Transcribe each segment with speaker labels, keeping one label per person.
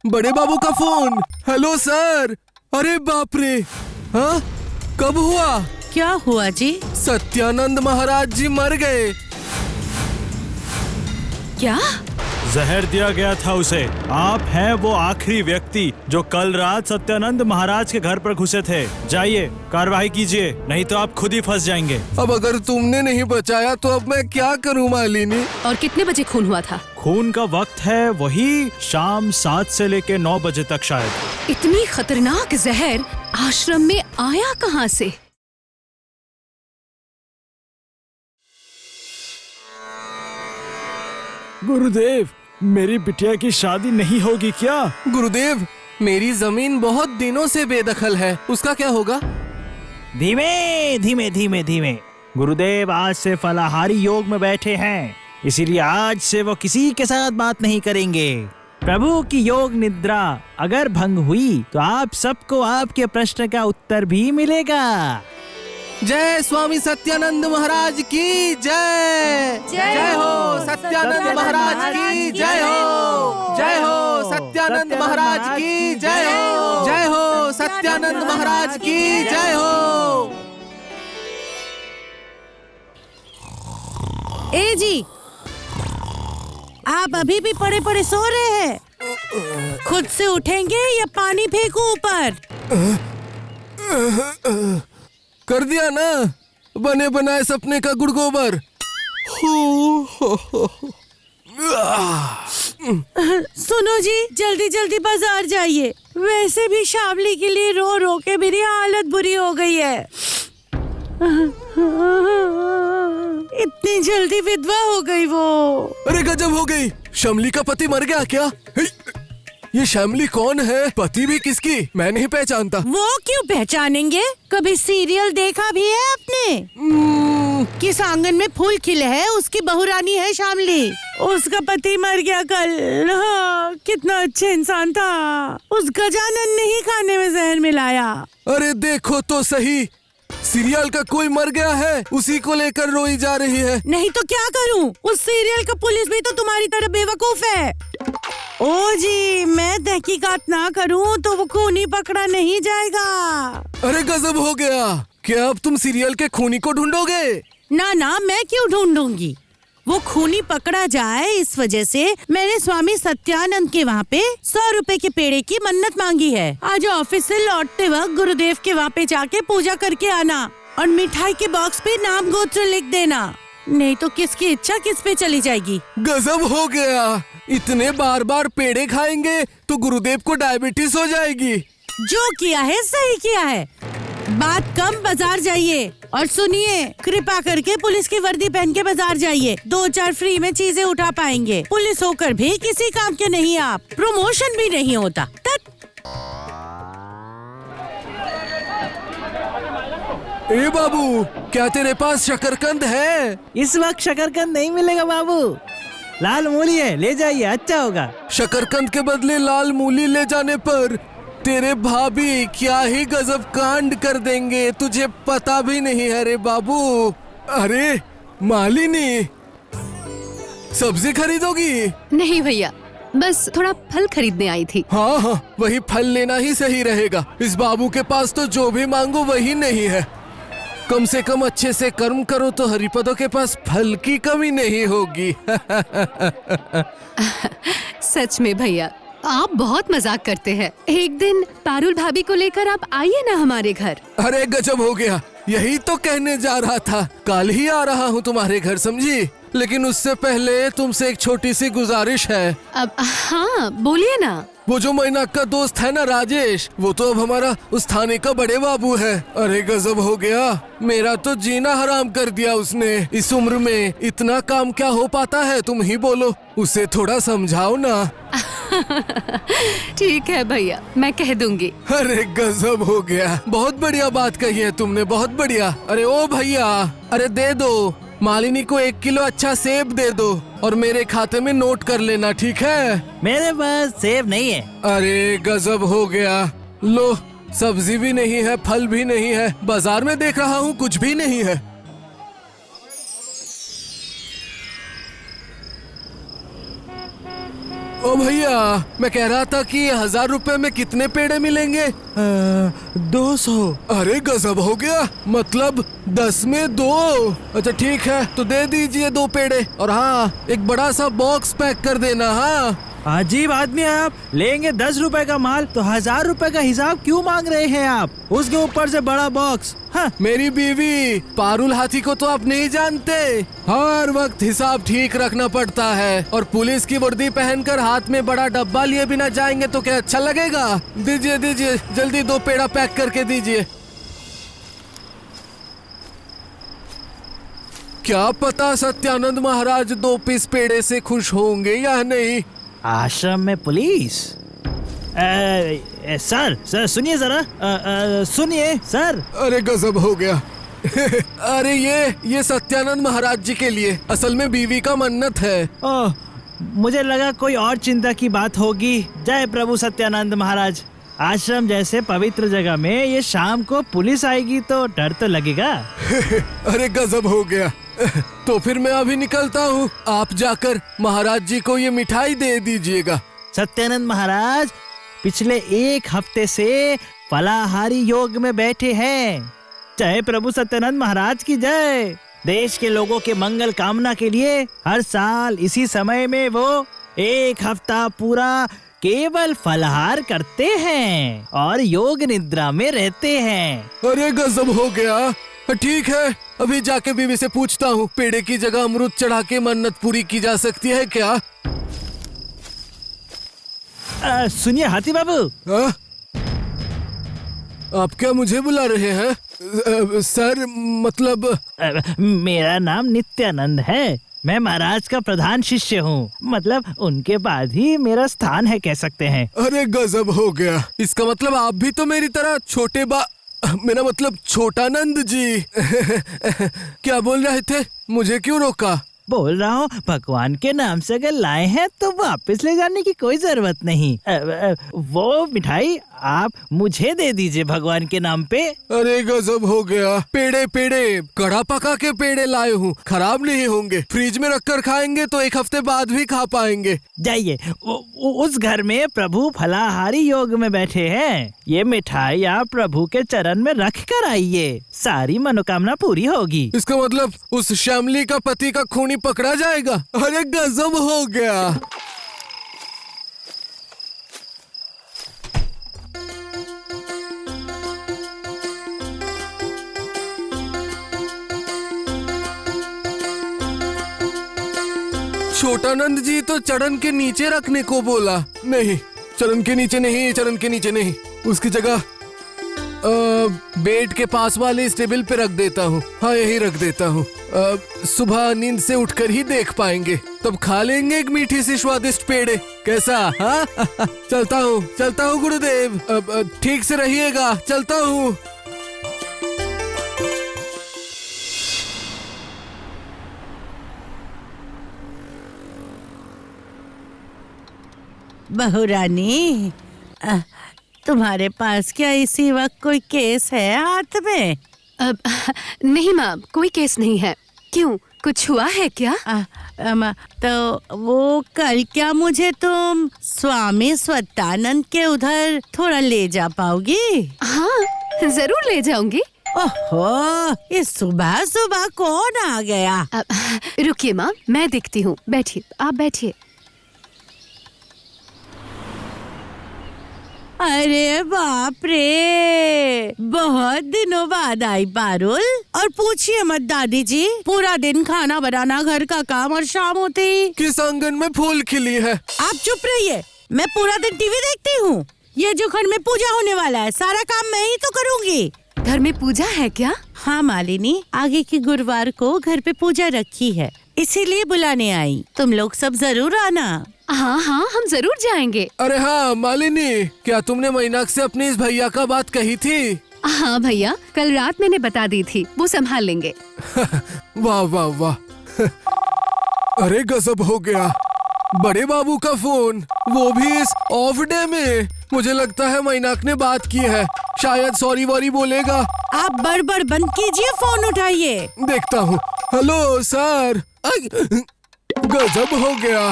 Speaker 1: बड़े बाबू का phone. Hello sir. अरे बाप रे, हाँ कब हुआ?
Speaker 2: क्या हुआ जी?
Speaker 1: सत्यानंद महाराज जी मर गए।
Speaker 2: क्या?
Speaker 3: जहर दिया गया था उसे। आप हैं वो आखिरी व्यक्ति जो कल रात सत्यानंद महाराज के घर पर घुसे थे। जाइए कार्रवाई कीजिए, नहीं तो आप खुद ही फंस जाएंगे।
Speaker 1: अब अगर तुमने नहीं बचाया तो अब मैं क्या करूं मालिनी?
Speaker 2: और कितने बजे खून हुआ था?
Speaker 3: खून का वक्त है वही शाम 7 से लेकर 9 बजे तक शायद।
Speaker 2: इतनी खतरनाक जहर आश्रम में आया कहाँ से?
Speaker 3: गुरुदेव, मेरी बिटिया की शादी नहीं होगी क्या?
Speaker 1: गुरुदेव, मेरी जमीन बहुत दिनों से बेदखल है, उसका क्या होगा?
Speaker 3: धीमे धीमे धीमे धीमे। गुरुदेव आज से फलाहारी योग में बैठे हैं, इसीलिए आज से वो किसी के साथ बात नहीं करेंगे। प्रभु की योग निद्रा अगर भंग हुई तो आप सबको आपके प्रश्न का उत्तर भी मिलेगा।
Speaker 1: जय स्वामी सत्यानंद महाराज की जय। जय हो सत्यानंद महाराज की जय हो। जय हो सत्यानंद महाराज की जय हो। जय हो सत्यानंद महाराज की जय हो।
Speaker 2: ए जी, आप अभी भी पड़े पड़े सो रहे हैं? खुद से उठेंगे या पानी फेंकूं ऊपर?
Speaker 1: कर दिया ना बने बनाए सपने का गुड़ गोबर।
Speaker 2: सुनो जी, जल्दी जल्दी बाजार जाइए। वैसे भी शावली के लिए रो रो के मेरी हालत बुरी हो गई है। इतनी जल्दी विधवा हो गई वो।
Speaker 1: अरे गजब हो गई, शमली का पति मर गया क्या? ये शमली कौन है? पति भी किसकी? मैं नहीं पहचानता।
Speaker 2: वो क्यों पहचानेंगे? कभी सीरियल देखा भी है आपने? किस आंगन में फूल खिले है उसकी बहुरानी है शामली। उसका पति मर गया कल। हाँ, कितना अच्छा इंसान था। उस गजानन ने ही खाने में जहर मिलाया।
Speaker 1: अरे देखो तो सही, सीरियल का कोई मर गया है, उसी को लेकर रोई जा रही है।
Speaker 2: नहीं तो क्या करूं? उस सीरियल का पुलिस भी तो तुम्हारी तरह बेवकूफ है। ओ जी, मैं तहकीकात ना करूं तो वो खूनी पकड़ा नहीं जाएगा।
Speaker 1: अरे गजब हो गया। क्या अब तुम सीरियल के खूनी को ढूंढोगे?
Speaker 2: ना ना, मैं क्यों ढूंढूंगी? वो खूनी पकड़ा जाए इस वजह से मैंने स्वामी सत्यानंद के वहाँ पे 100 रुपए के पेड़े की मन्नत मांगी है। आज ऑफिस से लौटते वक्त गुरुदेव के वहाँ पे जाके पूजा करके आना और मिठाई के बॉक्स पे नाम गोत्र लिख देना, नहीं तो किसकी इच्छा किस पे चली जाएगी।
Speaker 1: गजब हो गया। इतने बार बार पेड़े खाएंगे तो गुरुदेव को डायबिटीज हो जाएगी।
Speaker 2: जो किया है सही किया है। बात कम, बाजार जाइए और सुनिए, कृपा करके पुलिस की वर्दी पहन के बाजार जाइए। 2-4 फ्री में चीजें उठा पाएंगे। पुलिस होकर भी किसी काम के नहीं आप। प्रमोशन भी नहीं होता।
Speaker 1: ए बाबू, क्या तेरे पास शकरकंद है?
Speaker 3: इस वक्त शकरकंद नहीं मिलेगा बाबू, लाल मूली है, ले जाइए, अच्छा होगा।
Speaker 1: शकरकंद के बदले लाल मूली ले जाने पर तेरे भाभी क्या ही गजब कांड कर देंगे, तुझे पता भी नहीं है रे बाबू। अरे मालिनी, सब्जी खरीदोगी?
Speaker 4: नहीं भैया, बस थोड़ा फल खरीदने आई थी।
Speaker 1: हाँ हाँ, वही फल लेना ही सही रहेगा। इस बाबू के पास तो जो भी मांगो वही नहीं है। कम से कम अच्छे से कर्म करो तो हरिपदों के पास फल की कमी नहीं होगी।
Speaker 4: सच में भैया, आप बहुत मजाक करते हैं। एक दिन पारुल भाभी को लेकर आप आइए ना हमारे घर।
Speaker 1: अरे गजब हो गया, यही तो कहने जा रहा था। कल ही आ रहा हूँ तुम्हारे घर, समझी? लेकिन उससे पहले तुमसे एक छोटी सी गुजारिश है।
Speaker 4: अब हाँ, बोलिए ना।
Speaker 1: वो जो मैनाक का दोस्त है ना राजेश, वो तो अब हमारा उस थाने का बड़े बाबू है। अरे गजब हो गया, मेरा तो जीना हराम कर दिया उसने। इस उम्र में इतना काम क्या हो पाता है, तुम ही बोलो। उसे थोड़ा समझाओ ना।
Speaker 4: ठीक है भैया, मैं कह दूंगी।
Speaker 1: अरे गजब हो गया, बहुत बढ़िया बात कही है तुमने, बहुत बढ़िया। अरे ओ भैया, अरे दे दो, मालिनी को 1 किलो अच्छा सेब दे दो और मेरे खाते में नोट कर लेना, ठीक है?
Speaker 3: मेरे पास सेब नहीं है।
Speaker 1: अरे गजब हो गया। लो, सब्जी भी नहीं है, फल भी नहीं है, बाजार में देख रहा हूँ कुछ भी नहीं है। ओ भैया, मैं कह रहा था कि 1000 रुपए में कितने पेड़े मिलेंगे?
Speaker 3: 200।
Speaker 1: अरे गजब हो गया, मतलब 10 में 2। अच्छा ठीक है, तो दे दीजिए 2 पेड़े, और हाँ, एक बड़ा सा बॉक्स पैक कर देना। हाँ
Speaker 3: अजीब आदमी है आप, लेंगे 10 रुपए का माल तो 1000 रुपए का हिसाब क्यों मांग रहे हैं आप? उसके ऊपर से बड़ा बॉक्स। हाँ।
Speaker 1: मेरी बीवी पारुल हाथी को तो आप नहीं जानते, हर वक्त हिसाब ठीक रखना पड़ता है, और पुलिस की वर्दी पहनकर हाथ में बड़ा डब्बा लिए बिना जाएंगे तो क्या अच्छा लगेगा? दीजिए दीजिए, जल्दी 2 पेड़ा पैक करके दीजिए। क्या पता सत्यानंद महाराज 2 पीस पेड़े से खुश होंगे या नहीं।
Speaker 3: आश्रम में पुलिस? सर सुनिए जरा, सुनिए सर।
Speaker 1: अरे गजब हो गया। अरे ये सत्यानंद महाराज जी के लिए, असल में बीवी का मन्नत है।
Speaker 3: ओह, मुझे लगा कोई और चिंता की बात होगी। जय प्रभु सत्यानंद महाराज। आश्रम जैसे पवित्र जगह में ये शाम को पुलिस आएगी तो डर तो लगेगा।
Speaker 1: अरे गजब हो गया। तो फिर मैं अभी निकलता हूँ, आप जाकर महाराज जी को ये मिठाई दे दीजिएगा।
Speaker 3: सत्यानंद महाराज पिछले 1 हफ्ते से फलाहारी योग में बैठे हैं। जय प्रभु सत्यानंद महाराज की जय। देश के लोगों के मंगल कामना के लिए हर साल इसी समय में वो 1 हफ्ता पूरा केवल फलाहार करते हैं और योग निद्रा में रहते हैं।
Speaker 1: अरे गजब हो गया। ठीक है, अभी जाके बीवी से पूछता हूँ, पेड़े की जगह अमृत चढ़ा के मन्नत पूरी की जा सकती है क्या?
Speaker 3: सुनिए हाथी बाबू।
Speaker 1: आप क्या मुझे बुला रहे हैं? सर मतलब
Speaker 3: मेरा नाम नित्यानंद है। मैं महाराज का प्रधान शिष्य हूँ, मतलब उनके बाद ही मेरा स्थान है, कह सकते हैं।
Speaker 1: अरे गजब हो गया। इसका मतलब आप भी तो मेरी तरह मेरा मतलब छोटानंद जी। क्या बोल रहे थे? मुझे क्यों रोका?
Speaker 3: बोल रहा हूँ भगवान के नाम से अगर लाए हैं तो वापस ले जाने की कोई जरूरत नहीं। वो मिठाई आप मुझे दे दीजिए भगवान के नाम पे।
Speaker 1: अरे गजब हो गया। पेड़े कड़ा पका के पेड़े लाए हूँ, खराब नहीं होंगे। फ्रिज में रखकर खाएंगे तो 1 हफ्ते बाद भी खा पाएंगे।
Speaker 3: जाइए, उस घर में प्रभु फलाहारी योग में बैठे हैं। ये मिठाई आप प्रभु के चरण में रख कर आइए, सारी मनोकामना पूरी होगी।
Speaker 1: इसका मतलब उस श्यामली का पति का खूनी पकड़ा जाएगा। अरे गजब हो गया। छोटानंद जी तो चरण के नीचे रखने को बोला। नहीं, चरण के नीचे नहीं, उसकी जगह बेड के पास वाले इस टेबल पे रख देता हूँ। हाँ, यही रख देता हूँ। सुबह नींद से उठकर ही देख पाएंगे, तब खा लेंगे एक मीठी सी स्वादिष्ट पेड़े। कैसा? हाँ? चलता हूँ गुरुदेव। ठीक से रहिएगा, चलता हूँ।
Speaker 2: बहू रानी, तुम्हारे पास क्या इसी वक्त कोई केस है हाथ में?
Speaker 4: नहीं माँ, कोई केस नहीं है। क्यों, कुछ हुआ है क्या?
Speaker 2: तो वो कल क्या मुझे तुम स्वामी सत्यानंद के उधर थोड़ा ले जा पाओगी?
Speaker 4: हाँ, जरूर ले जाऊंगी।
Speaker 2: ओहो, इस सुबह सुबह कौन आ गया?
Speaker 4: रुकिए माँ, मैं देखती हूँ। बैठिए, आप बैठिए।
Speaker 2: अरे बाप रे, बहुत दिनों बाद आई पारुल। और पूछिए मत दादी जी, पूरा दिन खाना बनाना, घर का काम, और शाम होते ही
Speaker 1: किस आंगन में फूल खिली है।
Speaker 2: आप चुप रहिए, मैं पूरा दिन टीवी देखती हूँ। ये जो घर में पूजा होने वाला है, सारा काम मैं ही तो करूँगी।
Speaker 4: घर में पूजा है क्या?
Speaker 2: हाँ मालिनी, आगे की गुरुवार को घर पे पूजा रखी है, इसीलिए बुलाने आई। तुम लोग सब जरूर आना।
Speaker 4: हाँ, हम जरूर जाएंगे।
Speaker 1: अरे हाँ मालिनी, क्या तुमने मीनाक्षी से अपने इस भैया का बात कही थी?
Speaker 4: हाँ भैया, कल रात मैंने बता दी थी, वो संभाल लेंगे।
Speaker 1: वाह वाह वाह। अरे गजब हो गया, बड़े बाबू का फोन, वो भी इस ऑफ डे में। मुझे लगता है मीनाक ने बात की है, शायद सॉरी वॉरी बोलेगा।
Speaker 2: आप बड़बड़ बंद कीजिए, फोन उठाइए।
Speaker 1: देखता हूँ। Hello sir. गजब हो गया।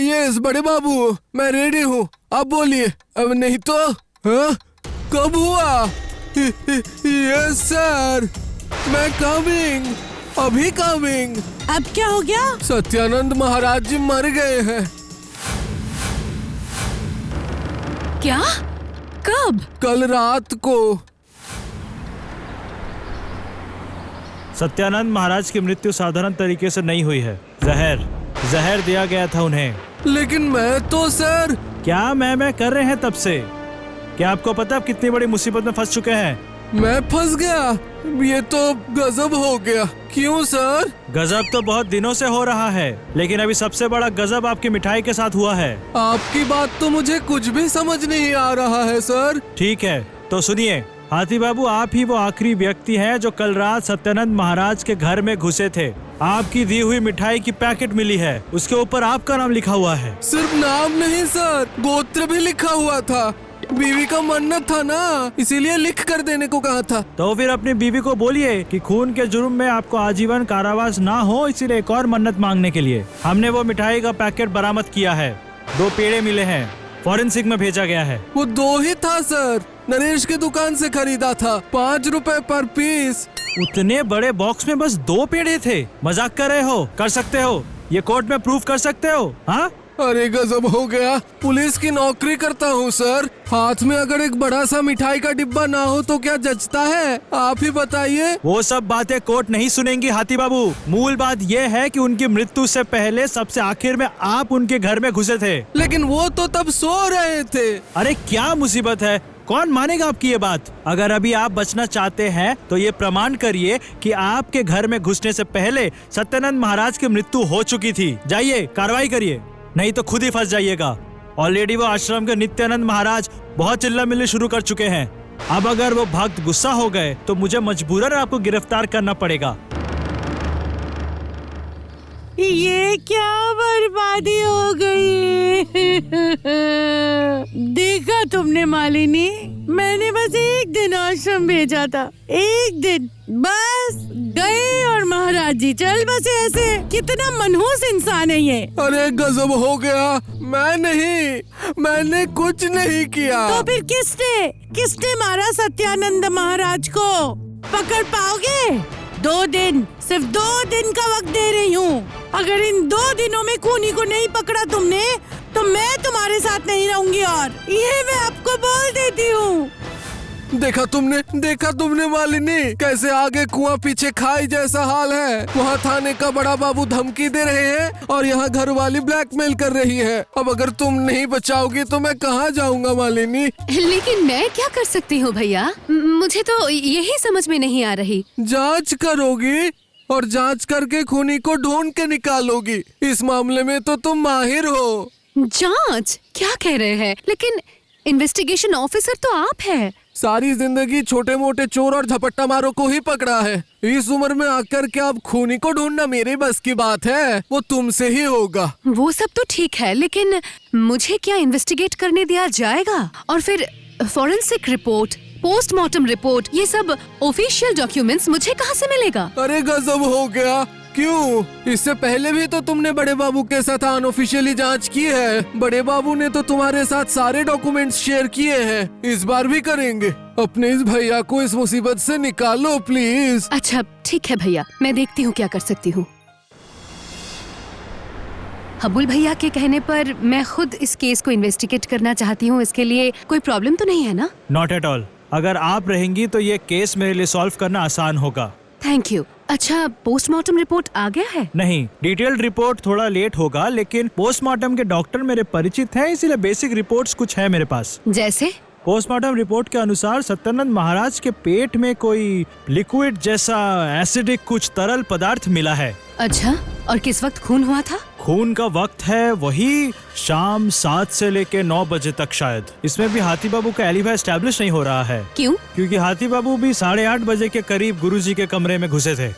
Speaker 1: यस बड़े बाबू, मैं रेडी हूँ, आप बोलिए। अब नहीं तो कब हुआ? यस सर, मैं कमिंग, अभी कमिंग।
Speaker 2: अब क्या हो गया?
Speaker 1: सत्यानंद महाराज जी मर गए हैं।
Speaker 4: क्या? कब?
Speaker 1: कल रात को।
Speaker 3: सत्यानंद महाराज की मृत्यु साधारण तरीके से नहीं हुई है। जहर दिया गया था उन्हें।
Speaker 1: लेकिन मैं तो सर।
Speaker 3: क्या मैं कर रहे हैं तब से? क्या आपको पता आप कितनी बड़ी मुसीबत में फंस चुके हैं?
Speaker 1: मैं फंस गया? ये तो गजब हो गया। क्यों सर?
Speaker 3: गजब तो बहुत दिनों से हो रहा है, लेकिन अभी सबसे बड़ा गजब आपकी मिठाई के साथ हुआ है।
Speaker 1: आपकी बात तो मुझे कुछ भी समझ नहीं आ रहा है सर।
Speaker 3: ठीक है तो सुनिए, हाथी बाबू, आप ही वो आखिरी व्यक्ति हैं जो कल रात सत्यानंद महाराज के घर में घुसे थे। आपकी दी हुई मिठाई की पैकेट मिली है, उसके ऊपर आपका नाम लिखा हुआ है।
Speaker 1: सिर्फ नाम नहीं सर, गोत्र भी लिखा हुआ था। बीवी का मन्नत था ना, इसीलिए लिख कर देने को कहा था।
Speaker 3: तो फिर अपनी बीवी को बोलिए कि खून के जुर्म में आपको आजीवन कारावास ना हो, इसीलिए एक और मन्नत मांगने के लिए हमने वो मिठाई का पैकेट बरामद किया है। 2 पेड़े मिले हैं, फॉरेंसिक में भेजा गया है।
Speaker 1: वो 2 ही था सर, नरेश की दुकान से खरीदा था, 5 रुपए पर पीस।
Speaker 3: उतने बड़े बॉक्स में बस 2 पेड़े थे? मजाक कर रहे हो? कर सकते हो, ये कोर्ट में प्रूफ कर सकते हो? हाँ?
Speaker 1: अरे गजब हो गया। पुलिस की नौकरी करता हूँ सर, हाथ में अगर एक बड़ा सा मिठाई का डिब्बा ना हो तो क्या जचता है? आप ही बताइए।
Speaker 3: वो सब बातें कोर्ट नहीं सुनेंगी हाथी बाबू। मूल बात ये है कि उनकी मृत्यु से पहले सबसे आखिर में आप उनके घर में घुसे थे।
Speaker 1: लेकिन वो तो तब सो रहे थे।
Speaker 3: अरे क्या मुसीबत है, कौन मानेगा आपकी ये बात? अगर अभी आप बचना चाहते हैं तो ये प्रमाण करिए कि आपके घर में घुसने से पहले सत्यानंद महाराज की मृत्यु हो चुकी थी। जाइए कार्रवाई करिए, नहीं तो खुद ही फंस जाइएगा। ऑलरेडी वो आश्रम के नित्यानंद महाराज बहुत चिल्ला मिल्ली शुरू कर चुके हैं। अब अगर वो भक्त गुस्सा हो गए तो मुझे मजबूरन आपको गिरफ्तार करना पड़ेगा।
Speaker 2: ये क्या बर्बादी हो गई। देखा तुमने मालिनी, मैंने बस एक दिन आश्रम भेजा था, एक दिन बस, गए और महाराज जी चल बसे ऐसे। कितना मनहूस इंसान है ये।
Speaker 1: अरे गजब हो गया। मैंने कुछ नहीं किया।
Speaker 2: तो फिर किसने मारा सत्यानंद महाराज को? पकड़ पाओगे? 2 दिन, सिर्फ 2 दिन का वक्त दे रही हूँ। अगर इन 2 दिनों में खूनी को नहीं पकड़ा तुमने तो मैं तुम्हारे साथ नहीं रहूंगी, और ये मैं आपको बोल देती हूँ।
Speaker 1: देखा तुमने मालिनी, कैसे आगे कुआं पीछे खाई जैसा हाल है। वहाँ थाने का बड़ा बाबू धमकी दे रहे हैं और यहाँ घर वाली ब्लैकमेल कर रही है। अब अगर तुम नहीं बचाओगी तो मैं कहाँ जाऊँगा मालिनी?
Speaker 4: लेकिन मैं क्या कर सकती हूँ भैया? मुझे तो यही समझ में नहीं आ रही।
Speaker 1: जांच करोगी और जांच करके खूनी को ढूंढ के निकालोगी। इस मामले में तो तुम माहिर हो।
Speaker 4: जांच? क्या कह रहे हैं? लेकिन इन्वेस्टिगेशन ऑफिसर तो आप हैं।
Speaker 1: सारी जिंदगी छोटे मोटे चोर और झपट्टा मारों को ही पकड़ा है। इस उम्र में आकर क्या अब खूनी को ढूंढना मेरे बस की बात है? वो तुमसे ही होगा।
Speaker 4: वो सब तो ठीक है, लेकिन मुझे क्या इन्वेस्टिगेट करने दिया जाएगा? और फिर फॉरेंसिक रिपोर्ट, पोस्टमार्टम रिपोर्ट, ये सब ऑफिशियल डॉक्यूमेंट्स मुझे कहाँ से मिलेगा?
Speaker 1: अरे गजब हो गया। क्यों? इससे पहले भी तो तुमने बड़े बाबू के साथ अनऑफिशियली जांच की है। बड़े बाबू ने तो तुम्हारे साथ सारे डॉक्यूमेंट्स शेयर किए हैं। इस बार भी करेंगे। अपने इस भैया को इस मुसीबत से निकालो प्लीज।
Speaker 4: अच्छा ठीक है भैया, मैं देखती हूँ क्या कर सकती हूँ। हबुल भैया के कहने पर मैं खुद इस केस को इन्वेस्टिगेट करना चाहती हूँ। इसके लिए कोई प्रॉब्लम तो नहीं है ना?
Speaker 3: Not at all. अगर आप रहेंगी तो ये केस मेरे लिए सॉल्व करना आसान होगा।
Speaker 4: Thank you. अच्छा, पोस्टमार्टम रिपोर्ट आ गया है?
Speaker 3: नहीं, डिटेल्ड रिपोर्ट थोड़ा लेट होगा, लेकिन पोस्टमार्टम के डॉक्टर मेरे परिचित हैं, इसीलिए बेसिक रिपोर्ट्स कुछ है मेरे पास।
Speaker 4: जैसे?
Speaker 3: पोस्टमार्टम रिपोर्ट के अनुसार सत्यानंद महाराज के पेट में कोई लिक्विड जैसा एसिडिक कुछ तरल पदार्थ मिला है।
Speaker 4: अच्छा, और किस वक्त खून हुआ था?
Speaker 3: खून का वक्त है वही शाम 7 से लेके 9 बजे तक शायद। इसमें भी हाथी बाबू का एलिबा एस्टेब्लिश नहीं हो रहा है।
Speaker 4: क्यों?
Speaker 3: क्योंकि हाथी बाबू भी 8:30 बजे के करीब गुरुजी के कमरे में घुसे थे।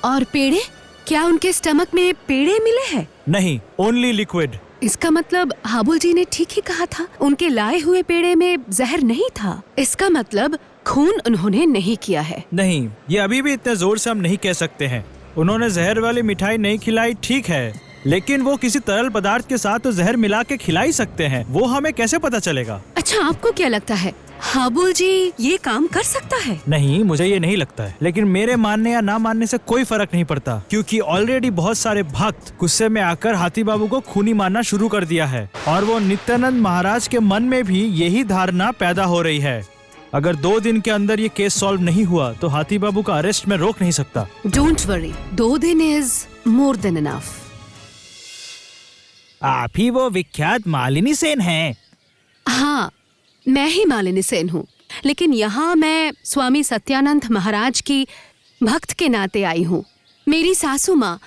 Speaker 4: और पेड़े? क्या उनके स्टमक में पेड़े मिले हैं?
Speaker 3: नहीं, ओनली लिक्विड।
Speaker 4: इसका मतलब हाबुल जी ने ठीक ही कहा था, उनके लाए हुए पेड़े में जहर नहीं था। इसका मतलब खून उन्होंने नहीं किया है।
Speaker 3: नहीं, ये अभी भी इतने जोर से हम नहीं कह सकते हैं। उन्होंने जहर वाली मिठाई नहीं खिलाई, ठीक है, लेकिन वो किसी तरल पदार्थ के साथ तो जहर मिला के खिला ही सकते हैं, वो हमें कैसे पता चलेगा?
Speaker 4: अच्छा, आपको क्या लगता है हाबुल जी ये काम कर सकता है?
Speaker 3: नहीं, मुझे ये नहीं लगता है, लेकिन मेरे मानने या ना मानने से कोई फर्क नहीं पड़ता, क्योंकि ऑलरेडी बहुत सारे भक्त गुस्से में आकर हाथी बाबू को खूनी मारना शुरू कर दिया है और वो नित्यानंद महाराज के मन में भी यही धारणा पैदा हो रही है। अगर 2 दिन के अंदर ये केस सॉल्व नहीं हुआ तो हाथी बाबू का अरेस्ट मैं रोक नहीं सकता।
Speaker 4: डोंट वरी, 2 दिन इज मोर देन इनफ।
Speaker 3: आप ही वो विख्यात मालिनी सेन हैं?
Speaker 4: हाँ, मैं ही मालिनी सेन हूँ, लेकिन यहाँ मैं स्वामी सत्यानंद महाराज की भक्त के नाते आई हूँ। मेरी सासू माँ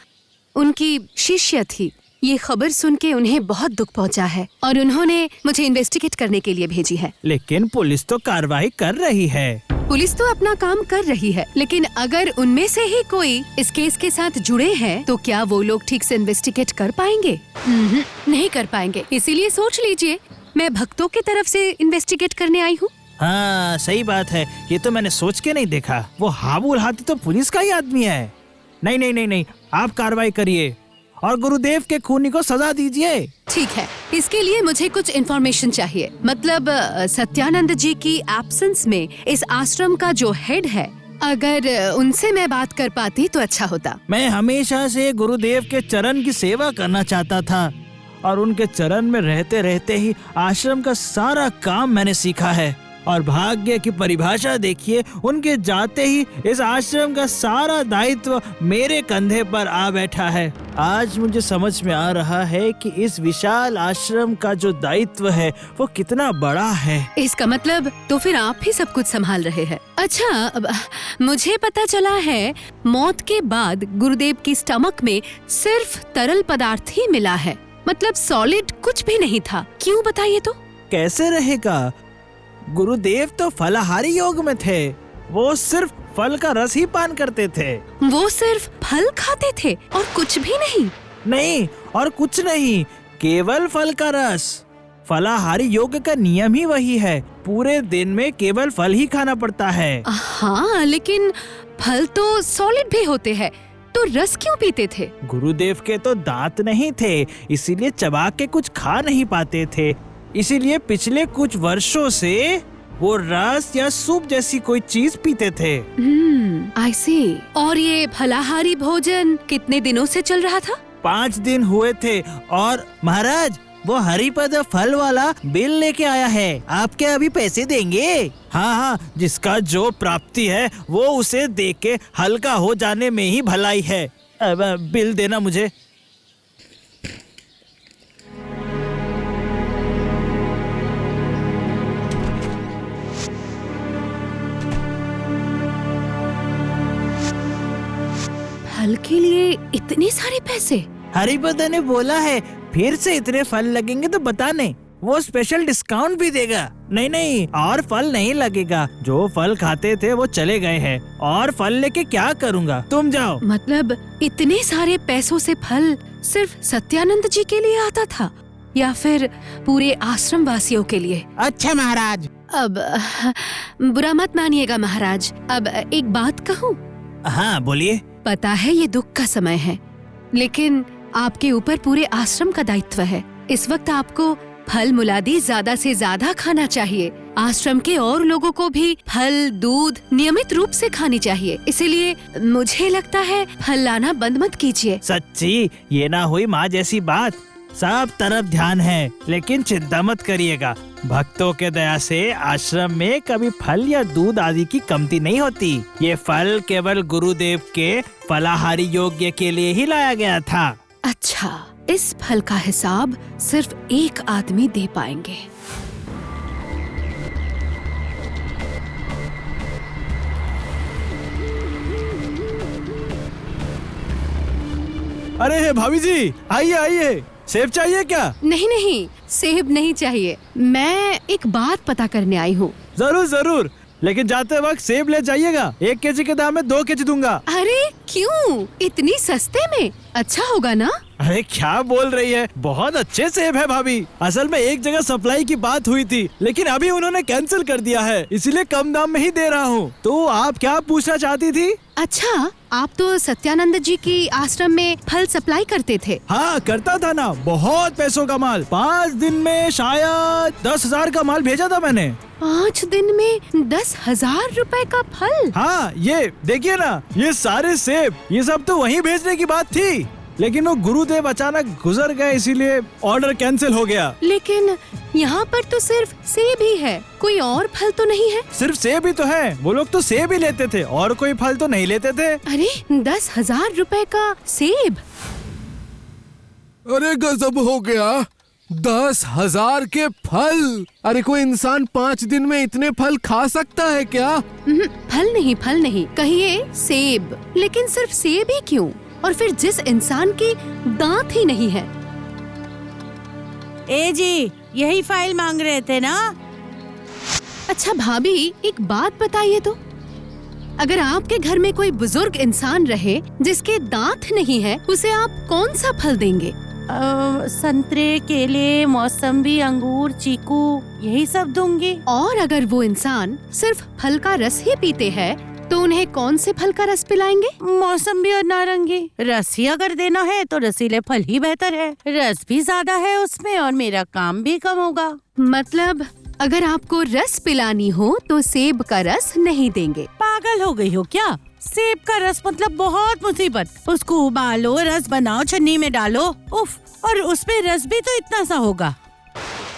Speaker 4: उनकी शिष्य थी। ये खबर सुन के उन्हें बहुत दुख पहुँचा है और उन्होंने मुझे इन्वेस्टिगेट करने के लिए भेजी है।
Speaker 3: लेकिन पुलिस तो कार्रवाई कर रही है।
Speaker 4: पुलिस तो अपना काम कर रही है, लेकिन अगर उनमें से ही कोई इस केस के साथ जुड़े हैं तो क्या वो लोग ठीक से इन्वेस्टिगेट कर पाएंगे? नहीं कर पाएंगे। इसीलिए सोच लीजिए, मैं भक्तों की तरफ से इन्वेस्टिगेट करने आई हूँ।
Speaker 3: हाँ, सही बात है। ये तो मैंने सोच के नहीं देखा। वो हाबुल हाथी तो पुलिस का ही आदमी है। नहीं नहीं नहीं नहीं, आप कार्रवाई करिए और गुरुदेव के खूनी को सजा दीजिए।
Speaker 4: ठीक है, इसके लिए मुझे कुछ इन्फॉर्मेशन चाहिए। मतलब सत्यानंद जी की एब्सेंस में इस आश्रम का जो हेड है, अगर उनसे मैं बात कर पाती तो अच्छा होता।
Speaker 3: मैं हमेशा से गुरुदेव के चरण की सेवा करना चाहता था और उनके चरण में रहते रहते ही आश्रम का सारा काम मैंने सीखा है। और भाग्य की परिभाषा देखिए, उनके जाते ही इस आश्रम का सारा दायित्व मेरे कंधे पर आ बैठा है। आज मुझे समझ में आ रहा है कि इस विशाल आश्रम का जो दायित्व है वो कितना बड़ा है।
Speaker 4: इसका मतलब तो फिर आप ही सब कुछ संभाल रहे हैं। अच्छा, अब मुझे पता चला है मौत के बाद गुरुदेव की स्टमक में सिर्फ तरल पदार्थ ही मिला है, मतलब सॉलिड कुछ भी नहीं था। क्यों, बताइए तो।
Speaker 3: कैसे रहेगा? गुरुदेव तो फलाहारी योग में थे। वो सिर्फ फल का रस ही पान करते थे।
Speaker 4: वो सिर्फ फल खाते थे और कुछ भी नहीं?
Speaker 3: नहीं, और कुछ नहीं, केवल फल का रस। फलाहारी योग का नियम ही वही है, पूरे दिन में केवल फल ही खाना पड़ता है।
Speaker 4: हाँ, लेकिन फल तो सॉलिड भी होते हैं, तो रस क्यों पीते थे?
Speaker 3: गुरुदेव के तो दांत नहीं थे, इसीलिए चबा के कुछ खा नहीं पाते थे। इसीलिए पिछले कुछ वर्षों से वो रस या सूप जैसी कोई चीज पीते थे।
Speaker 4: आई सी। और ये फलाहारी भोजन कितने दिनों से चल रहा था?
Speaker 3: 5 दिन हुए थे। और महाराज, वो हरिपद फल वाला बिल लेके आया है। आप क्या अभी पैसे देंगे? हाँ हाँ, जिसका जो प्राप्ति है वो उसे दे के हल्का हो जाने में ही भलाई है। अब बिल देना मुझे।
Speaker 4: फल के लिए इतने सारे पैसे?
Speaker 3: हरिपद ने बोला है फिर से इतने फल लगेंगे तो बताने, वो स्पेशल डिस्काउंट भी देगा। नहीं नहीं, और फल नहीं लगेगा। जो फल खाते थे वो चले गए हैं, और फल लेके क्या करूँगा? तुम जाओ।
Speaker 4: मतलब इतने सारे पैसों से फल सिर्फ सत्यानंद जी के लिए आता था या फिर पूरे आश्रम वासियों के लिए?
Speaker 1: अच्छा महाराज।
Speaker 4: अब बुरा मत मानिएगा महाराज, अब एक बात कहूँ?
Speaker 3: हाँ बोलिए।
Speaker 4: पता है ये दुख का समय है, लेकिन आपके ऊपर पूरे आश्रम का दायित्व है। इस वक्त आपको फल मुलादी ज्यादा से ज्यादा खाना चाहिए। आश्रम के और लोगों को भी फल दूध नियमित रूप से खानी चाहिए। इसीलिए मुझे लगता है फल लाना बंद मत कीजिए।
Speaker 3: सच्ची, ये ना हुई माँ जैसी बात। सब तरफ ध्यान है, लेकिन चिंता मत करिएगा। भक्तों के दया से आश्रम में कभी फल या दूध आदि की कमती नहीं होती। ये फल केवल गुरुदेव के फलाहारी योग्य के लिए ही लाया गया था।
Speaker 4: अच्छा, इस फल का हिसाब सिर्फ एक आदमी दे पाएंगे।
Speaker 3: अरे भाभी जी, आइए आइए। सेब चाहिए क्या?
Speaker 4: नहीं नहीं, सेब नहीं चाहिए। मैं एक बात पता करने आई हूँ।
Speaker 3: जरूर जरूर, लेकिन जाते वक्त सेब ले जाइएगा। 1 केजी के दाम में 2 केजी दूंगा।
Speaker 4: अरे क्यों, इतनी सस्ते में? अच्छा होगा ना?
Speaker 3: अरे क्या बोल रही है, बहुत अच्छे सेब है भाभी। असल में एक जगह सप्लाई की बात हुई थी, लेकिन अभी उन्होंने कैंसिल कर दिया है, इसीलिए कम दाम में ही दे रहा हूँ। तो आप क्या पूछना चाहती थी?
Speaker 4: अच्छा, आप तो सत्यानंद जी की आश्रम में फल सप्लाई करते थे।
Speaker 3: हाँ करता था ना, बहुत पैसों का माल। 5 दिन में शायद 10,000 का माल भेजा था मैंने।
Speaker 4: 5 दिन में 10,000 रुपए का फल?
Speaker 3: हाँ ये देखिए ना, ये सारे सेब, ये सब तो वहीं भेजने की बात थी, लेकिन वो गुरुदेव अचानक गुजर गए, इसीलिए ऑर्डर कैंसिल हो गया।
Speaker 4: लेकिन यहाँ पर तो सिर्फ सेब ही है, कोई और फल तो नहीं है।
Speaker 3: सिर्फ सेब ही तो है, वो लोग तो सेब ही लेते थे और कोई फल तो नहीं लेते थे।
Speaker 4: अरे 10,000 रुपए का सेब?
Speaker 1: अरे गजब हो गया, 10,000 के फल। अरे कोई इंसान 5 दिन में इतने फल खा सकता है क्या?
Speaker 4: फल नहीं, कहिए सेब। लेकिन सिर्फ सेब ही क्यों? और फिर जिस इंसान की दांत ही नहीं है।
Speaker 2: ए जी, यही फाइल मांग रहे थे ना?
Speaker 4: अच्छा भाभी, एक बात बताइए तो, अगर आपके घर में कोई बुजुर्ग इंसान रहे जिसके दांत नहीं है, उसे आप कौन सा फल देंगे?
Speaker 2: संतरे, केले, मौसम्बी, अंगूर, चीकू, यही सब दूंगी।
Speaker 4: और अगर वो इंसान सिर्फ फल का रस ही पीते हैं, तो उन्हें कौन से फल का रस पिलाएंगे?
Speaker 2: मौसम्बी और नारंगी। रस ही अगर देना है तो रसीले फल ही बेहतर है, रस भी ज्यादा है उसमें और मेरा काम भी कम होगा।
Speaker 4: मतलब अगर आपको रस पिलानी हो तो सेब का रस नहीं देंगे?
Speaker 2: पागल हो गई हो क्या? सेब का रस मतलब बहुत मुसीबत। उसको उबालो, रस बनाओ, छन्नी में डालो, उफ, और उसमें रस भी तो इतना सा होगा।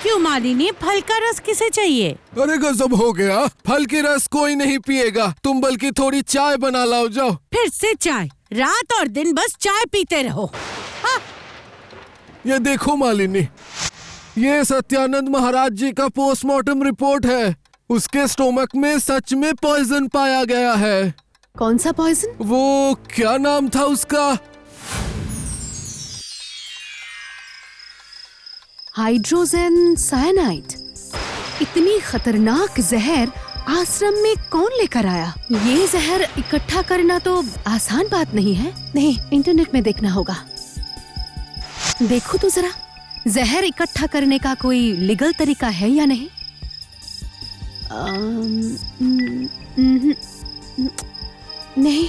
Speaker 2: क्यों मालिनी, फल का रस किसे चाहिए?
Speaker 1: अरे गजब हो गया, फल की रस कोई नहीं पिएगा, तुम बल्कि थोड़ी चाय बना लाओ जाओ।
Speaker 2: फिर से चाय? रात और दिन बस चाय पीते रहो। हाँ।
Speaker 1: ये देखो मालिनी, ये सत्यानंद महाराज जी का पोस्टमार्टम रिपोर्ट है। उसके स्टोमक में सच में पॉइजन पाया गया है।
Speaker 4: कौन सा पॉइजन?
Speaker 1: वो क्या नाम था उसका?
Speaker 4: Hydrogen cyanide. इतनी खतरनाक जहर आश्रम में कौन लेकर आया? ये जहर इकट्ठा करना तो आसान बात नहीं है। नहीं, इंटरनेट में देखना होगा। देखो तो जरा, जहर इकट्ठा करने का कोई लीगल तरीका है या नहीं? नहीं,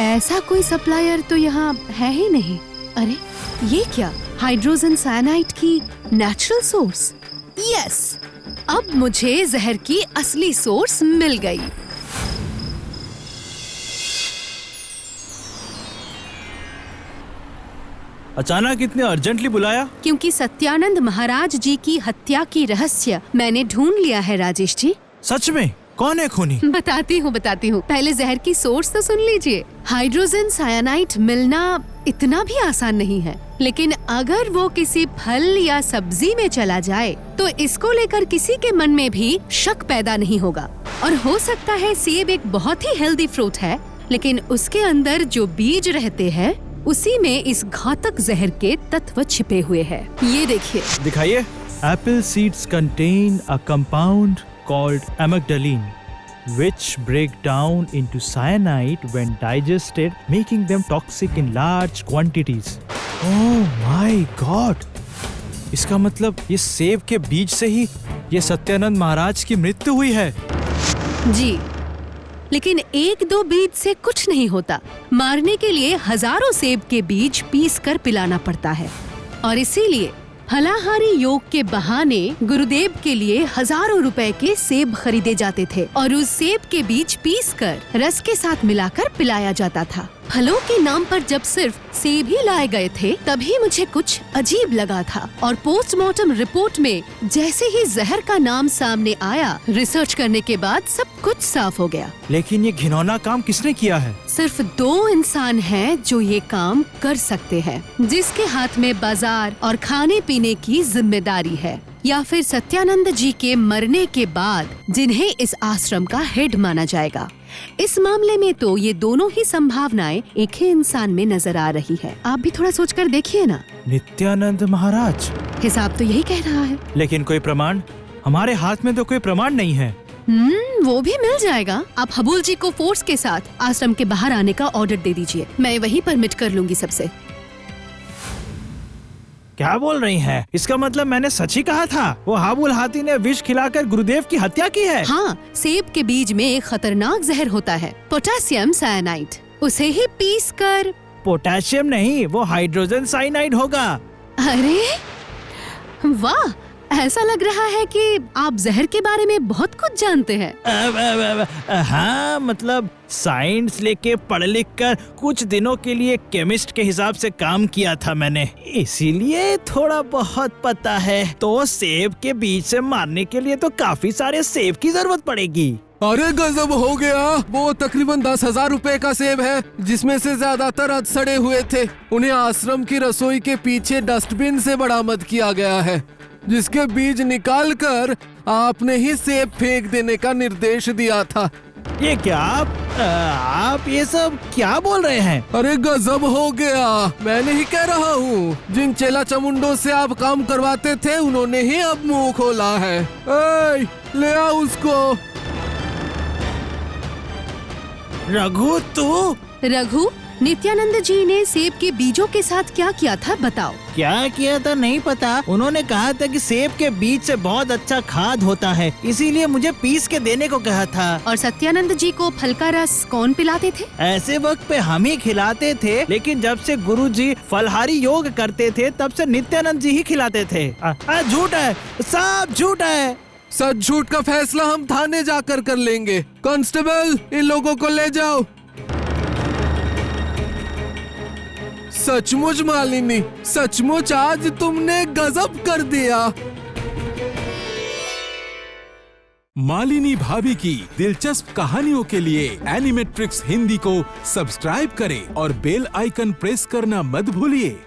Speaker 4: ऐसा कोई सप्लायर तो यहाँ है ही नहीं। अरे ये क्या, हाइड्रोजन साइनाइड की नेचुरल सोर्स? यस, अब मुझे जहर की असली सोर्स मिल गई।
Speaker 3: अचानक इतने अर्जेंटली बुलाया?
Speaker 4: क्योंकि सत्यानंद महाराज जी की हत्या की रहस्य मैंने ढूंढ लिया है राजेश जी।
Speaker 3: सच में? कौन है खूनी?
Speaker 4: बताती हूँ। पहले जहर की सोर्स तो सुन लीजिए। हाइड्रोजन साइनाइड मिलना इतना भी आसान नहीं है, लेकिन अगर वो किसी फल या सब्जी में चला जाए तो इसको लेकर किसी के मन में भी शक पैदा नहीं होगा। और हो सकता है सेब एक बहुत ही हेल्दी फ्रूट है, लेकिन उसके अंदर जो बीज रहते हैं उसी में इस घातक जहर के तत्व छिपे हुए हैं। ये देखिए।
Speaker 3: दिखाइए। Apple seeds contain a compound called amygdalin, which break down into cyanide when digested, making them toxic in large quantities. Oh my God! इसका मतलब ये सेब के बीज से ही ये सत्यानंद महाराज की मृत्यु हुई है।
Speaker 4: जी, लेकिन 1-2 बीज से कुछ नहीं होता। मारने के लिए हजारों सेब के बीज पीस कर पिलाना पड़ता है, और इसीलिए फलाहारी योग के बहाने गुरुदेव के लिए हजारों रुपए के सेब खरीदे जाते थे और उस सेब के बीज पीसकर रस के साथ मिलाकर पिलाया जाता था। फलों के नाम पर जब सिर्फ सेब ही लाए गए थे तभी मुझे कुछ अजीब लगा था, और पोस्टमार्टम रिपोर्ट में जैसे ही जहर का नाम सामने आया, रिसर्च करने के बाद सब कुछ साफ हो गया।
Speaker 3: लेकिन ये घिनौना काम किसने किया है?
Speaker 4: सिर्फ 2 इंसान हैं जो ये काम कर सकते हैं, जिसके हाथ में बाजार और खाने पीने की जिम्मेदारी है, या फिर सत्यानंद जी के मरने के बाद जिन्हें इस आश्रम का हेड माना जाएगा। इस मामले में तो ये दोनों ही संभावनाएं एक ही इंसान में नजर आ रही है। आप भी थोड़ा सोचकर देखिए ना।
Speaker 3: नित्यानंद महाराज?
Speaker 4: हिसाब तो यही कह रहा है।
Speaker 3: लेकिन कोई प्रमाण? हमारे हाथ में तो कोई प्रमाण नहीं है।
Speaker 4: वो भी मिल जाएगा। आप हबूल जी को फोर्स के साथ आश्रम के बाहर आने का ऑर्डर दे दीजिए, मैं वही परमिट कर लूंगी सबसे।
Speaker 3: क्या बोल रही हैं? इसका मतलब मैंने सच ही कहा था। वो हाबुल हाथी ने विष खिलाकर गुरुदेव की हत्या की है।
Speaker 4: हाँ, सेब के बीज में एक खतरनाक जहर होता है, पोटेशियम साइनाइड। उसे ही पीस कर।
Speaker 3: पोटेशियम नहीं, वो हाइड्रोजन साइनाइड होगा।
Speaker 4: अरे वाह, ऐसा लग रहा है कि आप जहर के बारे में बहुत कुछ जानते हैं।
Speaker 3: हाँ, मतलब साइंस लेके पढ़ लिख कर कुछ दिनों के लिए केमिस्ट के हिसाब से काम किया था मैंने, इसीलिए थोड़ा बहुत पता है। तो सेब के बीज से मारने के लिए तो काफी सारे सेब की जरूरत पड़ेगी।
Speaker 1: अरे गजब हो गया। वो तकरीबन 10,000 रुपए का सेब है, जिसमें से ज्यादातर अध सड़े हुए थे। उन्हें आश्रम की रसोई के पीछे डस्टबिन से बरामद किया गया है, जिसके बीज निकालकर आपने ही सेब फेंक देने का निर्देश दिया था।
Speaker 3: ये क्या आप ये सब क्या बोल रहे हैं?
Speaker 1: अरे गजब हो गया, मैंने ही कह रहा हूँ। जिन चेला चमुंडों से आप काम करवाते थे, उन्होंने ही अब मुंह खोला है। ए, ले आओ उसको।
Speaker 3: रघु, तू?
Speaker 4: रघु, नित्यानंद जी ने सेब के बीजों के साथ क्या किया था, बताओ।
Speaker 3: क्या किया था नहीं पता। उन्होंने कहा था कि सेब के बीज से बहुत अच्छा खाद होता है, इसीलिए मुझे पीस के देने को कहा था।
Speaker 4: और सत्यानंद जी को फल का रस कौन पिलाते थे?
Speaker 3: ऐसे वक्त पे हम ही खिलाते थे, लेकिन जब से गुरुजी फलहारी योग करते थे, तब से नित्यानंद जी ही खिलाते थे। झूठ है, सब झूठ है।
Speaker 1: सच झूठ का फैसला हम थाने जाकर कर लेंगे। कांस्टेबल, इन लोगों को ले जाओ। सचमुच मालिनी, सचमुच आज तुमने गजब कर दिया।
Speaker 5: मालिनी भाभी की दिलचस्प कहानियों के लिए एनिमेट्रिक्स हिंदी को सब्सक्राइब करें और बेल आइकन प्रेस करना मत भूलिए।